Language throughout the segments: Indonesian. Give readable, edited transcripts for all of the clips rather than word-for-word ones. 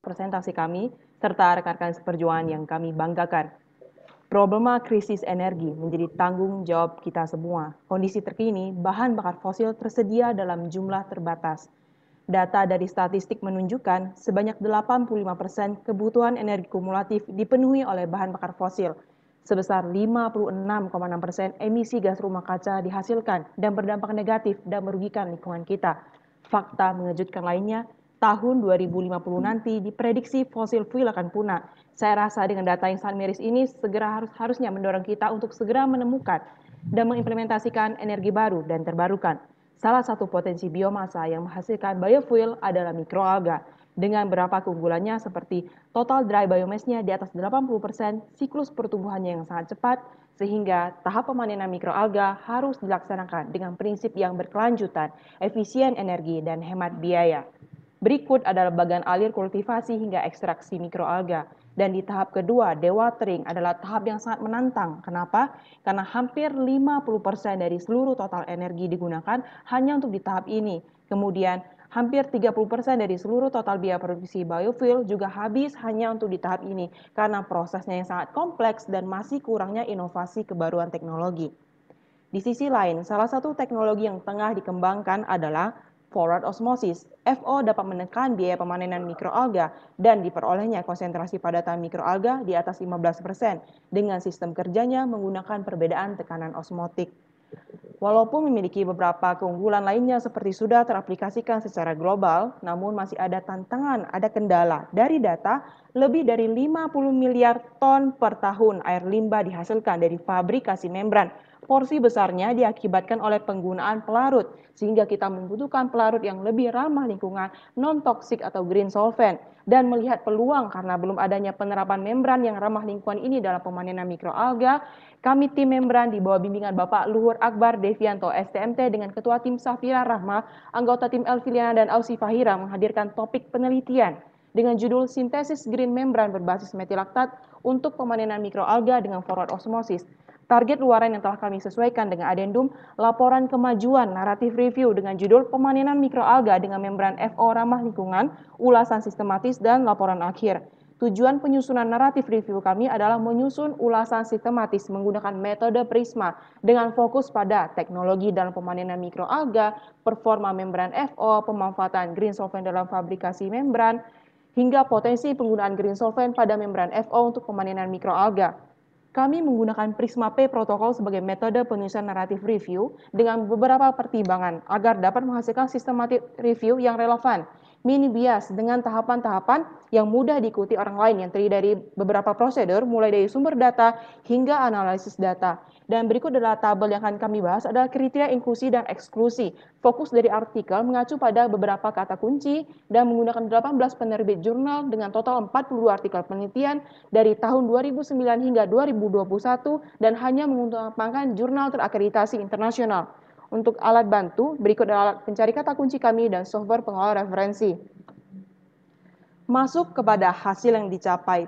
presentasi kami serta rekan-rekan seperjuangan yang kami banggakan. Problema krisis energi menjadi tanggung jawab kita semua. Kondisi terkini, bahan bakar fosil tersedia dalam jumlah terbatas. Data dari statistik menunjukkan sebanyak 85% kebutuhan energi kumulatif dipenuhi oleh bahan bakar fosil. Sebesar 56,6% emisi gas rumah kaca dihasilkan dan berdampak negatif dan merugikan lingkungan kita. Fakta mengejutkan lainnya, tahun 2050 nanti diprediksi fosil fuel akan punah. Saya rasa dengan data yang sangat miris ini harusnya mendorong kita untuk segera menemukan dan mengimplementasikan energi baru dan terbarukan. Salah satu potensi biomasa yang menghasilkan biofuel adalah mikroalga. Dengan beberapa keunggulannya seperti total dry biomass-nya di atas 80%, siklus pertumbuhannya yang sangat cepat, sehingga tahap pemanenan mikroalga harus dilaksanakan dengan prinsip yang berkelanjutan, efisien energi, dan hemat biaya. Berikut adalah bagian alir kultivasi hingga ekstraksi mikroalga. Dan di tahap kedua, dewatering adalah tahap yang sangat menantang. Kenapa? Karena hampir 50% dari seluruh total energi digunakan hanya untuk di tahap ini. Kemudian, hampir 30% dari seluruh total biaya produksi biofuel juga habis hanya untuk di tahap ini karena prosesnya yang sangat kompleks dan masih kurangnya inovasi kebaruan teknologi. Di sisi lain, salah satu teknologi yang tengah dikembangkan adalah forward osmosis. FO dapat menekan biaya pemanenan mikroalga dan diperolehnya konsentrasi padatan mikroalga di atas 15% dengan sistem kerjanya menggunakan perbedaan tekanan osmotik. Walaupun memiliki beberapa keunggulan lainnya seperti sudah teraplikasikan secara global, namun masih ada tantangan, ada kendala. Dari data, lebih dari 50 miliar ton per tahun air limbah dihasilkan dari fabrikasi membran. Porsi besarnya diakibatkan oleh penggunaan pelarut, sehingga kita membutuhkan pelarut yang lebih ramah lingkungan, non-toksik atau green solvent. Dan melihat peluang karena belum adanya penerapan membran yang ramah lingkungan ini dalam pemanenan mikroalga, kami tim membran di bawah bimbingan Bapak Luhur Akbar Devianto STMT dengan Ketua Tim Safira Rahma, anggota tim Elviliana dan Ausi Fahira menghadirkan topik penelitian dengan judul Sintesis Green Membran berbasis metilaktat untuk pemanenan mikroalga dengan forward osmosis. Target luaran yang telah kami sesuaikan dengan adendum laporan kemajuan naratif review dengan judul pemanenan mikroalga dengan membran FO ramah lingkungan, ulasan sistematis, dan laporan akhir. Tujuan penyusunan naratif review kami adalah menyusun ulasan sistematis menggunakan metode Prisma dengan fokus pada teknologi dalam pemanenan mikroalga, performa membran FO, pemanfaatan green solvent dalam fabrikasi membran, hingga potensi penggunaan green solvent pada membran FO untuk pemanenan mikroalga. Kami menggunakan Prisma P protokol sebagai metode penyusunan naratif review dengan beberapa pertimbangan agar dapat menghasilkan sistematik review yang relevan, mini bias dengan tahapan-tahapan yang mudah diikuti orang lain yang terdiri dari beberapa prosedur mulai dari sumber data hingga analisis data. Dan berikut adalah tabel yang akan kami bahas adalah kriteria inklusi dan eksklusi. Fokus dari artikel mengacu pada beberapa kata kunci dan menggunakan 18 penerbit jurnal dengan total 42 artikel penelitian dari tahun 2009 hingga 2021 dan hanya mengutamakan jurnal terakreditasi internasional. Untuk alat bantu, berikut adalah alat pencari kata kunci kami dan software pengolah referensi. Masuk kepada hasil yang dicapai,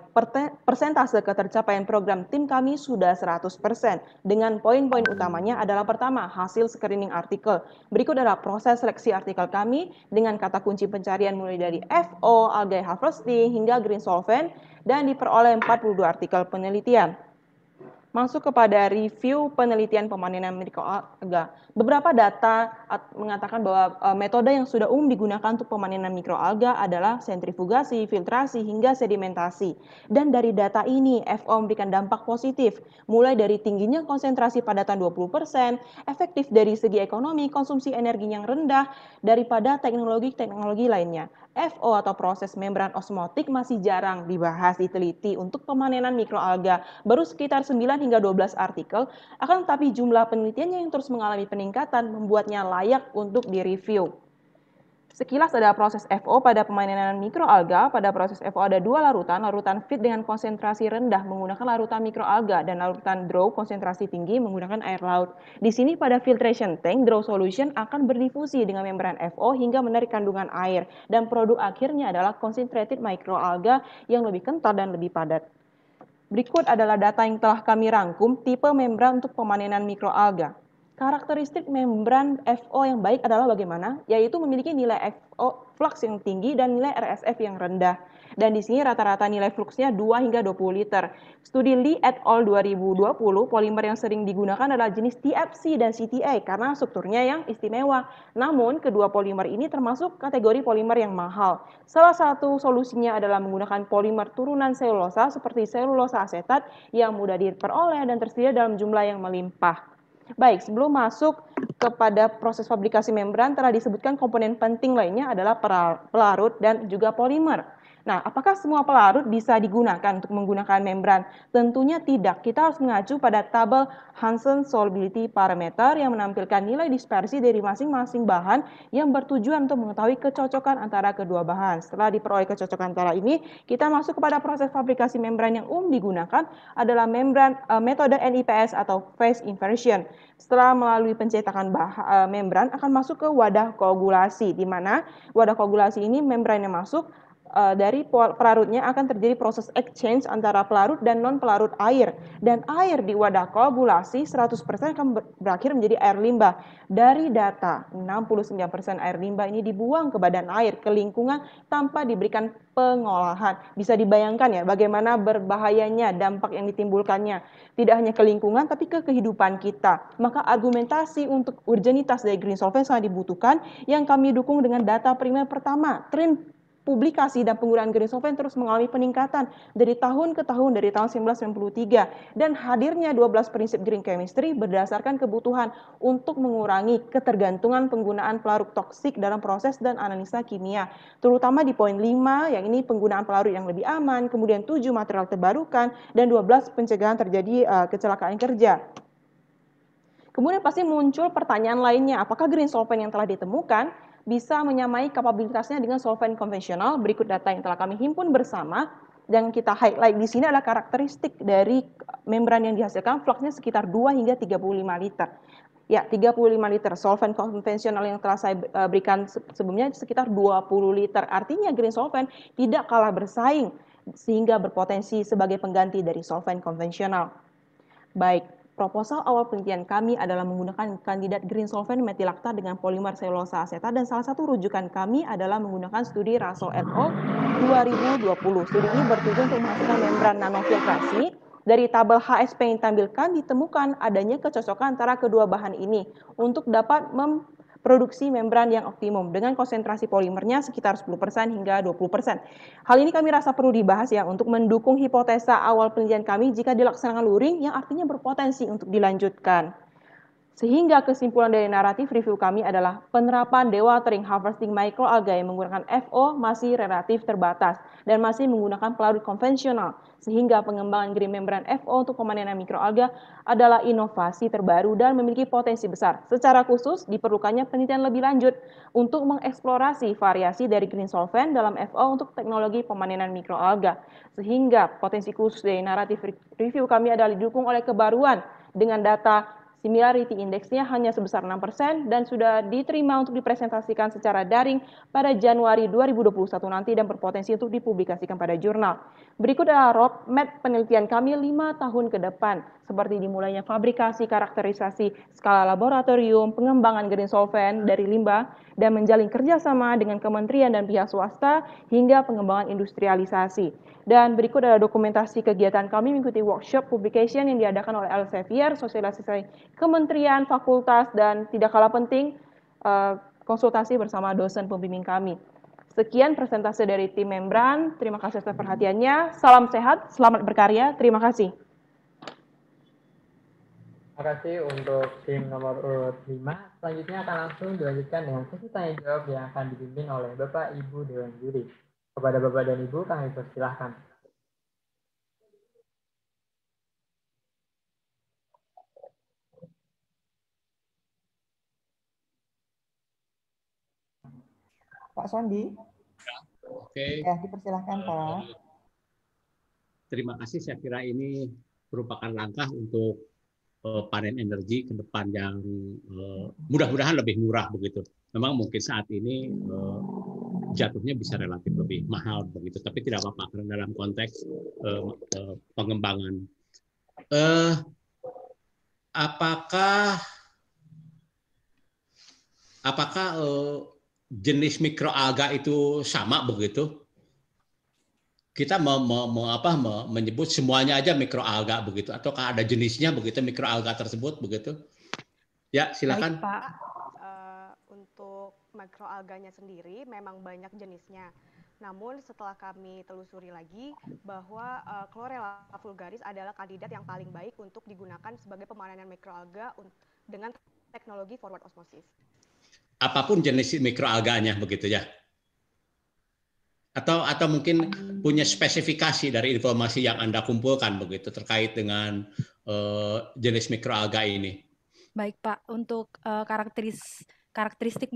persentase ketercapaian program tim kami sudah 100%. Dengan poin-poin utamanya adalah pertama, hasil screening artikel. Berikut adalah proses seleksi artikel kami dengan kata kunci pencarian mulai dari FO, algae harvesting, hingga green solvent, dan diperoleh 42 artikel penelitian. Masuk kepada review penelitian pemanenan mikroalga. Beberapa data mengatakan bahwa metode yang sudah umum digunakan untuk pemanenan mikroalga adalah sentrifugasi, filtrasi, hingga sedimentasi. Dan dari data ini, FO memberikan dampak positif, mulai dari tingginya konsentrasi padatan 20%, efektif dari segi ekonomi, konsumsi energi yang rendah daripada teknologi-teknologi lainnya. FO atau proses membran osmotik masih jarang dibahas, diteliti untuk pemanenan mikroalga, baru sekitar 9 hingga 12 artikel, akan tetapi jumlah penelitiannya yang terus mengalami peningkatan membuatnya layak untuk direview. Sekilas ada proses FO pada pemanenan mikroalga. Pada proses FO ada dua larutan, larutan feed dengan konsentrasi rendah menggunakan larutan mikroalga dan larutan draw konsentrasi tinggi menggunakan air laut. Di sini pada filtration tank, draw solution akan berdifusi dengan membran FO hingga menarik kandungan air dan produk akhirnya adalah concentrated mikroalga yang lebih kental dan lebih padat. Berikut adalah data yang telah kami rangkum tipe membran untuk pemanenan mikroalga. Karakteristik membran FO yang baik adalah bagaimana? Yaitu memiliki nilai FO flux yang tinggi dan nilai RSF yang rendah. Dan di sini rata-rata nilai fluxnya 2 hingga 20 liter. Studi Lee et al. 2020, polimer yang sering digunakan adalah jenis TFC dan CTA karena strukturnya yang istimewa. Namun, kedua polimer ini termasuk kategori polimer yang mahal. Salah satu solusinya adalah menggunakan polimer turunan selulosa seperti selulosa asetat yang mudah diperoleh dan tersedia dalam jumlah yang melimpah. Baik, sebelum masuk kepada proses fabrikasi membran, telah disebutkan komponen penting lainnya adalah pelarut dan juga polimer. Nah, apakah semua pelarut bisa digunakan untuk menggunakan membran? Tentunya tidak. Kita harus mengacu pada tabel Hansen Solubility Parameter yang menampilkan nilai dispersi dari masing-masing bahan yang bertujuan untuk mengetahui kecocokan antara kedua bahan. Setelah diperoleh kecocokan antara ini, kita masuk kepada proses fabrikasi membran yang digunakan adalah membran metode NIPS atau phase inversion. Setelah melalui pencetakan membran akan masuk ke wadah koagulasi, di mana wadah koagulasi ini membran yang masuk dari pelarutnya akan terjadi proses exchange antara pelarut dan non pelarut air, dan air di wadah koagulasi 100% akan berakhir menjadi air limbah. Dari data 69% air limbah ini dibuang ke badan air, ke lingkungan tanpa diberikan pengolahan. Bisa dibayangkan ya bagaimana berbahayanya dampak yang ditimbulkannya, tidak hanya ke lingkungan tapi ke kehidupan kita. Maka argumentasi untuk urgenitas dari green solvent sangat dibutuhkan, yang kami dukung dengan data primer pertama. Tren publikasi dan penggunaan green solvent terus mengalami peningkatan dari tahun ke tahun dari tahun 1993, dan hadirnya 12 prinsip green chemistry berdasarkan kebutuhan untuk mengurangi ketergantungan penggunaan pelarut toksik dalam proses dan analisa kimia, terutama di poin 5 yang ini penggunaan pelarut yang lebih aman, kemudian 7 material terbarukan, dan 12 pencegahan terjadi kecelakaan kerja. Kemudian pasti muncul pertanyaan lainnya, apakah green solvent yang telah ditemukan bisa menyamai kapabilitasnya dengan solvent konvensional? Berikut data yang telah kami himpun bersama, dan kita highlight di sini adalah karakteristik dari membran yang dihasilkan, fluxnya sekitar 2 hingga 35 liter. Ya, 35 liter. Solvent konvensional yang telah saya berikan sebelumnya sekitar 20 liter. Artinya green solvent tidak kalah bersaing sehingga berpotensi sebagai pengganti dari solvent konvensional. Baik, proposal awal penelitian kami adalah menggunakan kandidat green solvent metilaktat dengan polimer selulosa asetat, dan salah satu rujukan kami adalah menggunakan studi Russell et al. 2020. Studi ini bertujuan untuk menghasilkan membran nanofiltrasi. Dari tabel HSP yang ditampilkan ditemukan adanya kecocokan antara kedua bahan ini untuk dapat memproduksi membran yang optimum dengan konsentrasi polimernya sekitar 10% hingga 20%. Hal ini kami rasa perlu dibahas ya untuk mendukung hipotesa awal penelitian kami jika dilaksanakan luring yang artinya berpotensi untuk dilanjutkan. Sehingga kesimpulan dari naratif review kami adalah penerapan dewatering harvesting microalgae yang menggunakan FO masih relatif terbatas dan masih menggunakan pelarut konvensional, sehingga pengembangan green membran FO untuk pemanenan mikroalga adalah inovasi terbaru dan memiliki potensi besar. Secara khusus diperlukannya penelitian lebih lanjut untuk mengeksplorasi variasi dari green solvent dalam FO untuk teknologi pemanenan mikroalga, sehingga potensi khusus dari naratif review kami adalah didukung oleh kebaruan dengan data similarity index-nya hanya sebesar 6% dan sudah diterima untuk dipresentasikan secara daring pada Januari 2021 nanti dan berpotensi untuk dipublikasikan pada jurnal. Berikut adalah roadmap penelitian kami 5 tahun ke depan, seperti dimulainya fabrikasi, karakterisasi, skala laboratorium, pengembangan green solvent dari limbah, dan menjalin kerjasama dengan kementerian dan pihak swasta hingga pengembangan industrialisasi. Dan berikut adalah dokumentasi kegiatan kami mengikuti workshop publication yang diadakan oleh Elsevier, sosialisasi kementerian, fakultas, dan tidak kalah penting konsultasi bersama dosen pembimbing kami. Sekian presentasi dari tim Membran. Terima kasih atas perhatiannya. Salam sehat, selamat berkarya. Terima kasih. Terima kasih untuk tim nomor urut 5. Selanjutnya akan langsung dilanjutkan dengan sesi tanya jawab yang akan dipimpin oleh Bapak Ibu Dewan Juri. Kepada Bapak dan Ibu kami persilahkan. Pak Sondi. Oke. Ya, dipersilahkan Pak. Terima kasih. Saya kira ini merupakan langkah untuk panen energi ke depan yang mudah-mudahan lebih murah begitu. Memang mungkin saat ini jatuhnya bisa relatif lebih mahal begitu, tapi tidak apa-apa karena dalam konteks pengembangan. Apakah jenis mikroalga itu sama begitu? kita menyebut semuanya aja mikroalga begitu, ataukah ada jenisnya begitu mikroalga tersebut begitu? Ya, silakan. Baik, Pak. Untuk mikroalganya sendiri memang banyak jenisnya. Namun setelah kami telusuri lagi bahwa Chlorella vulgaris adalah kandidat yang paling baik untuk digunakan sebagai pemanenan mikroalga dengan teknologi forward osmosis. Apapun jenis mikroalganya begitu ya? Atau mungkin punya spesifikasi dari informasi yang Anda kumpulkan begitu terkait dengan jenis mikroalga ini? Baik Pak, untuk karakteristik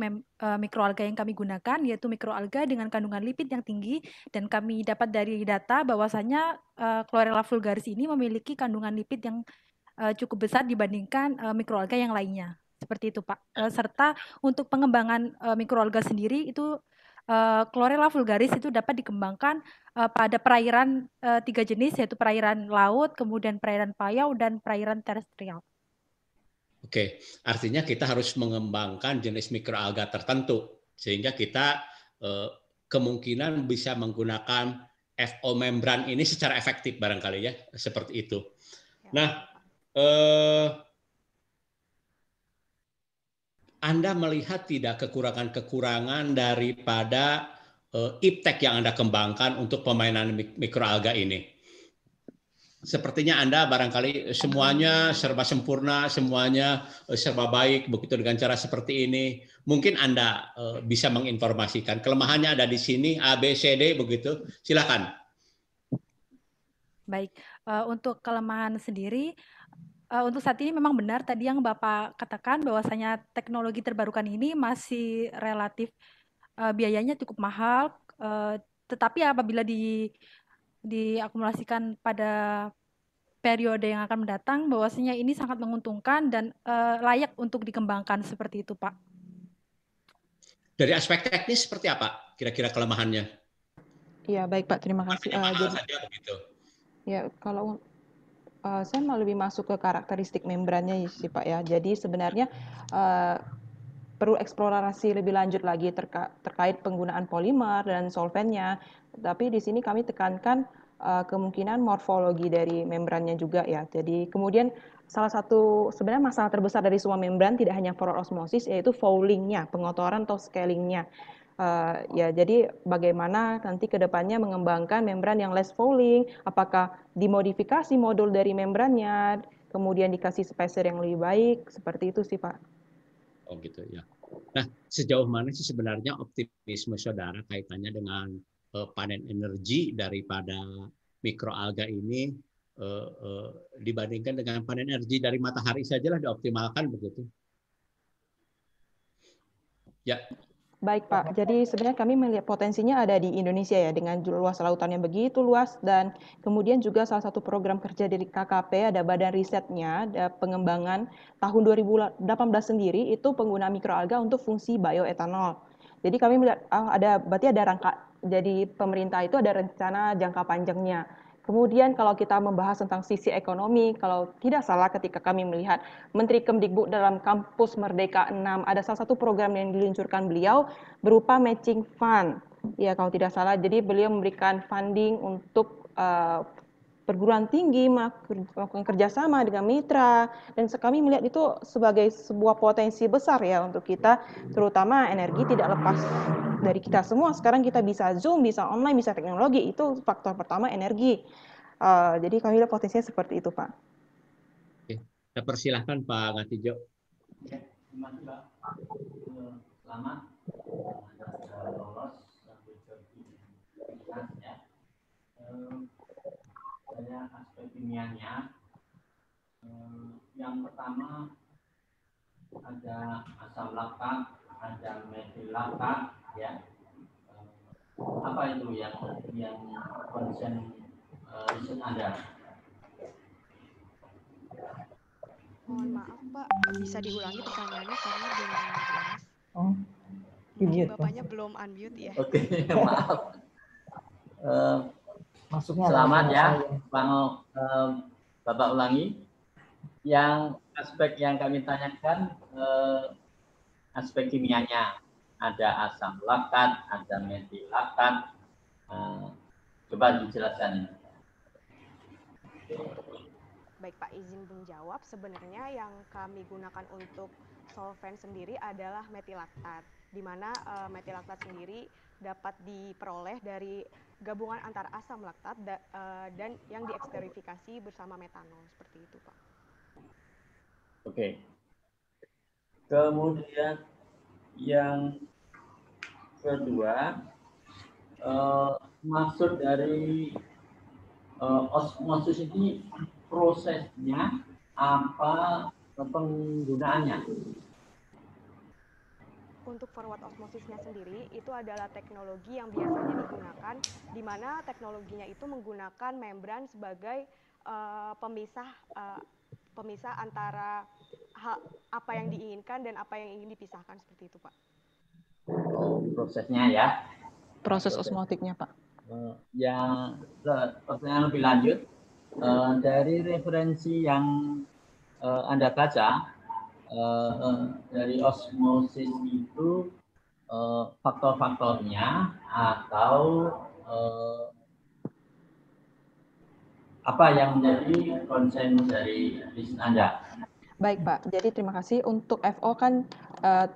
mikroalga yang kami gunakan yaitu mikroalga dengan kandungan lipid yang tinggi, dan kami dapat dari data bahwasanya Chlorella vulgaris ini memiliki kandungan lipid yang cukup besar dibandingkan mikroalga yang lainnya. Seperti itu Pak. Serta untuk pengembangan mikroalga sendiri itu Chlorella vulgaris itu dapat dikembangkan pada perairan 3 jenis, yaitu perairan laut, kemudian perairan payau, dan perairan terestrial. Oke, artinya kita harus mengembangkan jenis mikroalga tertentu sehingga kita kemungkinan bisa menggunakan FO membran ini secara efektif barangkali ya, seperti itu. Nah, Anda melihat tidak kekurangan-kekurangan daripada iptek yang Anda kembangkan untuk pemainan mikroalga ini? Sepertinya Anda barangkali semuanya serba sempurna, semuanya serba baik, begitu dengan cara seperti ini. Mungkin Anda bisa menginformasikan kelemahannya ada di sini, A, B, C, D, begitu. Silakan. Baik, untuk kelemahan sendiri, untuk saat ini memang benar tadi yang Bapak katakan bahwasanya teknologi terbarukan ini masih relatif biayanya cukup mahal, tetapi apabila diakumulasikan pada periode yang akan mendatang, bahwasanya ini sangat menguntungkan dan layak untuk dikembangkan seperti itu, Pak. Dari aspek teknis seperti apa kira-kira kelemahannya? Iya, baik Pak, terima kasih. Jadi, saja, begitu. Ya, kalau saya mau lebih masuk ke karakteristik membrannya sih Pak ya. Jadi sebenarnya perlu eksplorasi lebih lanjut lagi terkait penggunaan polimer dan solvennya. Tapi di sini kami tekankan kemungkinan morfologi dari membrannya juga ya. Jadi kemudian salah satu sebenarnya masalah terbesar dari semua membran tidak hanya forward osmosis, yaitu fouling-nya, pengotoran atau scaling-nya. Ya, jadi bagaimana nanti ke depannya mengembangkan membran yang less fouling, apakah dimodifikasi modul dari membrannya, kemudian dikasih spacer yang lebih baik, seperti itu sih Pak. Oh gitu ya. Nah, sejauh mana sih sebenarnya optimisme saudara kaitannya dengan panen energi daripada mikroalga ini dibandingkan dengan panen energi dari matahari sajalah dioptimalkan begitu? Ya. Baik Pak, jadi sebenarnya kami melihat potensinya ada di Indonesia ya, dengan luas lautan yang begitu luas, dan kemudian juga salah satu program kerja dari KKP ada badan risetnya, ada pengembangan tahun 2018 sendiri itu pengguna mikroalga untuk fungsi bioetanol. Jadi kami melihat berarti ada rangka, jadi pemerintah itu ada rencana jangka panjangnya. Kemudian kalau kita membahas tentang sisi ekonomi, kalau tidak salah ketika kami melihat Menteri Kemdikbud dalam Kampus Merdeka 6, ada salah satu program yang diluncurkan beliau berupa matching fund. Ya, kalau tidak salah, jadi beliau memberikan funding untuk perguruan tinggi melakukan kerjasama dengan mitra, dan kami melihat itu sebagai sebuah potensi besar ya untuk kita, terutama energi tidak lepas dari kita semua. Sekarang kita bisa Zoom, bisa online, bisa teknologi, itu faktor pertama energi. Jadi kami lihat potensinya seperti itu Pak. Oke, saya persilahkan Pak Ngatijo. Terima kasih Pak. Selamat Anda sudah lolos sampai ke ya. Saya aspek kimianya. Yang pertama ada asam laktat, ada metil laktat, ya. Apa itu yang concern riset Anda? Mohon maaf Pak, bisa diulangi pertanyaannya karena belum jelas. Oh, Bapaknya belum unmute ya. Oke, maaf. Maksudnya selamat ya, mau Bapak ulangi. Yang aspek yang kami tanyakan aspek kimianya, ada asam laktat, ada metil laktat, Coba dijelaskan. Baik Pak, izin menjawab. Sebenarnya yang kami gunakan untuk solvent sendiri adalah metilaktat, di mana metilaktat sendiri dapat diperoleh dari gabungan antara asam laktat dan yang dieksterifikasi bersama metanol, seperti itu Pak. Oke. Kemudian yang kedua, maksud dari osmosis ini prosesnya apa, penggunaannya? Untuk forward osmosisnya sendiri itu adalah teknologi yang biasanya digunakan, di mana teknologinya itu menggunakan membran sebagai pemisah antara apa yang diinginkan dan apa yang ingin dipisahkan, seperti itu Pak. Prosesnya ya. Proses osmotiknya, Pak. Yang pertanyaan lebih lanjut, dari referensi yang Anda baca, dari osmosis itu faktor-faktornya atau apa yang menjadi konsen dari riset Anda? Baik Pak, jadi terima kasih. Untuk FO kan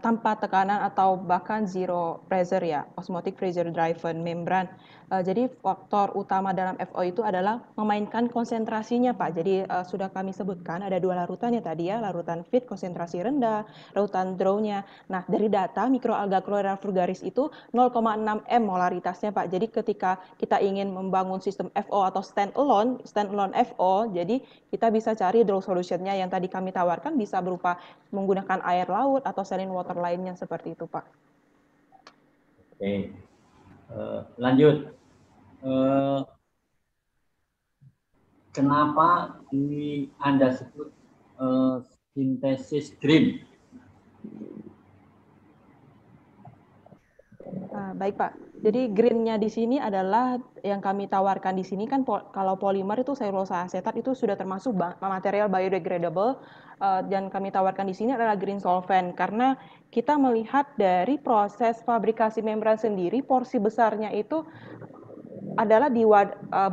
tanpa tekanan atau bahkan zero pressure ya, osmotic pressure driven membran. Jadi faktor utama dalam FO itu adalah memainkan konsentrasinya Pak. Jadi sudah kami sebutkan ada dua larutannya tadi ya, larutan feed konsentrasi rendah, larutan draw-nya. Nah dari data mikroalga Chlorella vulgaris itu 0,6 m molaritasnya Pak. Jadi ketika kita ingin membangun sistem FO atau standalone FO, jadi kita bisa cari draw solutionnya yang tadi kami tawarkan bisa berupa menggunakan air laut atau saline water lainnya seperti itu Pak. Oke, lanjut. Kenapa ini Anda sebut sintesis green? Baik Pak, jadi green-nya di sini adalah yang kami tawarkan di sini kan kalau polimer itu selulosa asetat itu sudah termasuk material biodegradable dan kami tawarkan di sini adalah green solvent karena kita melihat dari proses fabrikasi membran sendiri porsi besarnya itu adalah di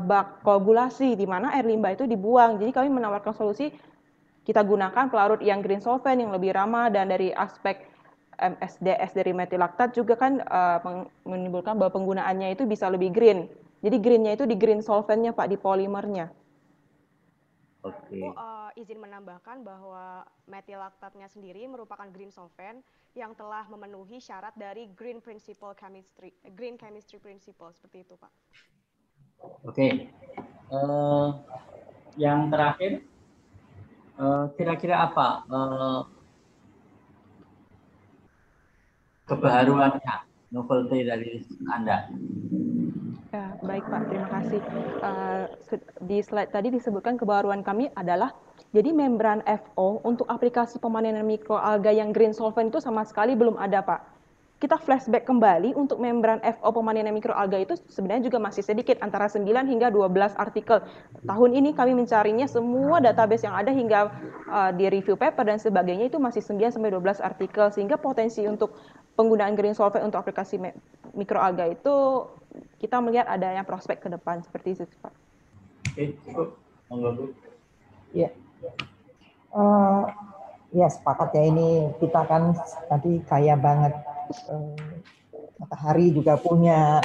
bak koagulasi di mana air limbah itu dibuang. Jadi kami menawarkan solusi kita gunakan pelarut yang green solvent yang lebih ramah dan dari aspek MSDS dari metilaktat juga kan menimbulkan bahwa penggunaannya itu bisa lebih green. Jadi greennya itu di green solventnya Pak, di polimernya. Oke. Izin menambahkan bahwa metilaktatnya sendiri merupakan green solvent yang telah memenuhi syarat dari green chemistry principle, seperti itu Pak. Oke. Yang terakhir, kira-kira apa kebaharuannya, novelty dari Anda? Ya, baik Pak, terima kasih. Di slide tadi disebutkan kebaruan kami adalah jadi membran FO untuk aplikasi pemanenan mikroalga yang green solvent itu sama sekali belum ada Pak. Kita flashback kembali untuk membran FO pemanenan mikroalga itu sebenarnya juga masih sedikit, antara 9 hingga 12 artikel. Tahun ini kami mencarinya semua database yang ada hingga di review paper dan sebagainya itu masih 9 sampai 12 artikel, sehingga potensi untuk penggunaan green solvent untuk aplikasi mikroalga itu kita melihat adanya prospek ke depan seperti itu Pak. Oke, cukup. Monggo Bu. Ya. Ya sepakat ya, ini kita kan tadi kaya banget, matahari juga punya,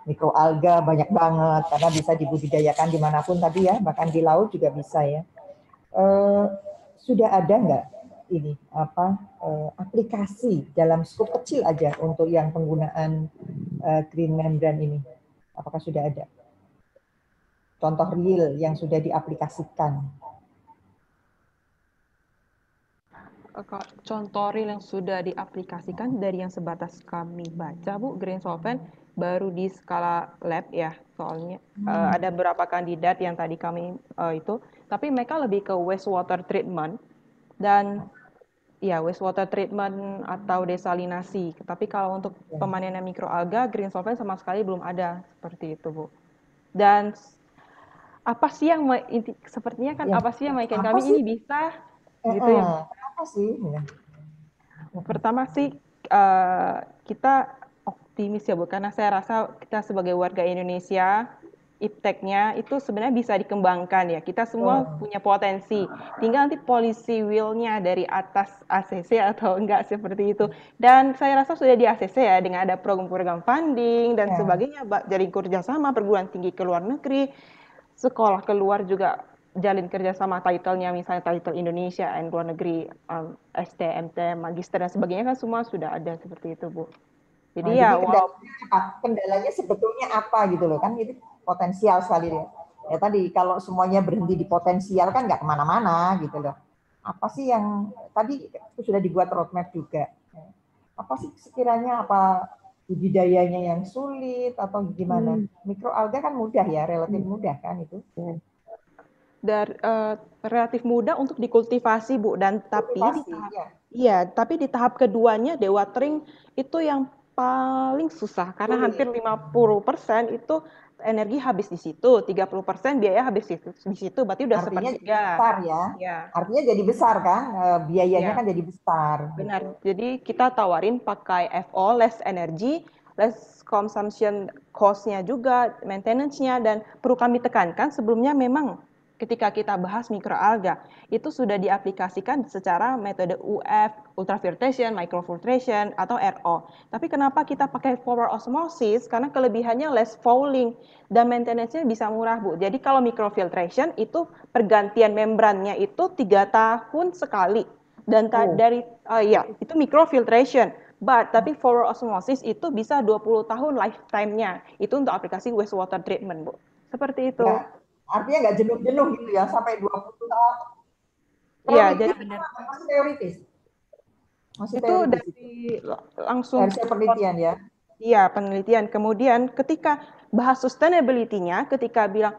mikroalga banyak banget karena bisa dibudidayakan dimanapun tadi ya, bahkan di laut juga bisa ya. Sudah ada nggak ini aplikasi dalam skop kecil aja untuk yang penggunaan green membran ini? Apakah sudah ada contoh real yang sudah diaplikasikan? Contoh real yang sudah diaplikasikan dari yang sebatas kami baca Bu, green solvent baru di skala lab ya, soalnya ada beberapa kandidat yang tadi kami itu, tapi mereka lebih ke wastewater treatment dan ya wastewater treatment atau desalinasi. Tapi kalau untuk pemanenan mikroalga, green solvent sama sekali belum ada seperti itu Bu. Dan apa sih yang sepertinya kan apa sih yang meyakinkan kami ini bisa gitu ya? Apa sih? Ya. Pertama sih kita optimis ya Bu, karena saya rasa kita sebagai warga Indonesia ipteknya itu sebenarnya bisa dikembangkan ya. Kita semua punya potensi. Tinggal nanti policy will-nya dari atas ACC atau enggak seperti itu. Dan saya rasa sudah di ACC ya dengan ada program-program funding dan sebagainya, jalin kerjasama perguruan tinggi ke luar negeri, sekolah keluar juga jalin kerjasama title-nya, misalnya title Indonesia dan luar negeri, ST, MT, magister dan sebagainya kan semua sudah ada seperti itu, Bu. Jadi ya kendalanya sebetulnya apa gitu loh kan, itu potensial sekali ya. Ya tadi kalau semuanya berhenti di potensial kan nggak kemana-mana gitu loh. Apa sih yang tadi sudah dibuat roadmap juga? Apa sih sekiranya, apa budidayanya yang sulit atau gimana? Mikroalga kan mudah ya, relatif mudah kan itu. Relatif mudah untuk dikultivasi, Bu, dan tapi di tahap keduanya dewatering itu yang paling susah karena hampir 50% itu energi habis di situ, 30% biaya habis di situ, berarti udah sepertiga. Besar ya. Artinya jadi besar kan, biayanya kan jadi besar. Benar. Jadi kita tawarin pakai FO, less energy, less consumption cost-nya juga, maintenance-nya, dan perlu kami tekankan sebelumnya memang ketika kita bahas mikroalga, itu sudah diaplikasikan secara metode UF, ultrafiltration, microfiltration, atau RO. Tapi kenapa kita pakai forward osmosis? Karena kelebihannya less fouling, dan maintenance-nya bisa murah, Bu. Jadi kalau microfiltration itu pergantian membrannya itu 3 tahun sekali. Dan itu microfiltration. Tapi forward osmosis itu bisa 20 tahun lifetime-nya. Itu untuk aplikasi wastewater treatment, Bu. Seperti itu. Ya. Artinya nggak jenuh-jenuh gitu ya, sampai 20 tahun. Iya, jadi masih teoritis. Itu dari langsung dari penelitian ya. Iya, penelitian. Kemudian ketika bahas sustainability-nya, ketika bilang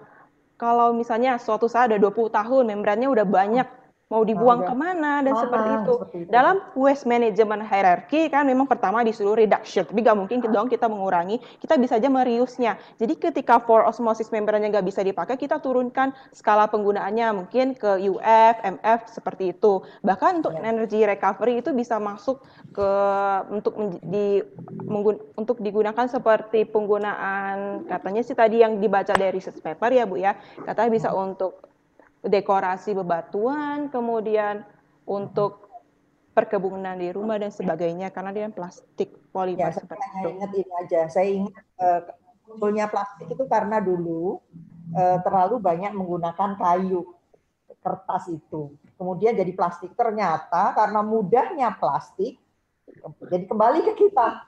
kalau misalnya suatu saat ada 20 tahun, membrannya udah banyak, mau dibuang kemana dan seperti itu. Dalam waste management hierarchy kan memang pertama disuruh reduction, tapi nggak mungkin dong kita mengurangi, kita bisa aja mereuse-nya. Jadi ketika for osmosis membrannya nggak bisa dipakai, kita turunkan skala penggunaannya mungkin ke UF, MF seperti itu. Bahkan untuk energy recovery itu bisa masuk ke untuk digunakan seperti penggunaan, katanya sih tadi yang dibaca dari research paper ya Bu ya, katanya bisa untuk dekorasi bebatuan, kemudian untuk perkebunan di rumah dan sebagainya, karena dia plastik polimer seperti itu. Ingat ini aja, saya ingat munculnya plastik itu karena dulu terlalu banyak menggunakan kayu, kertas itu. Kemudian jadi plastik, ternyata karena mudahnya plastik, jadi kembali ke kita.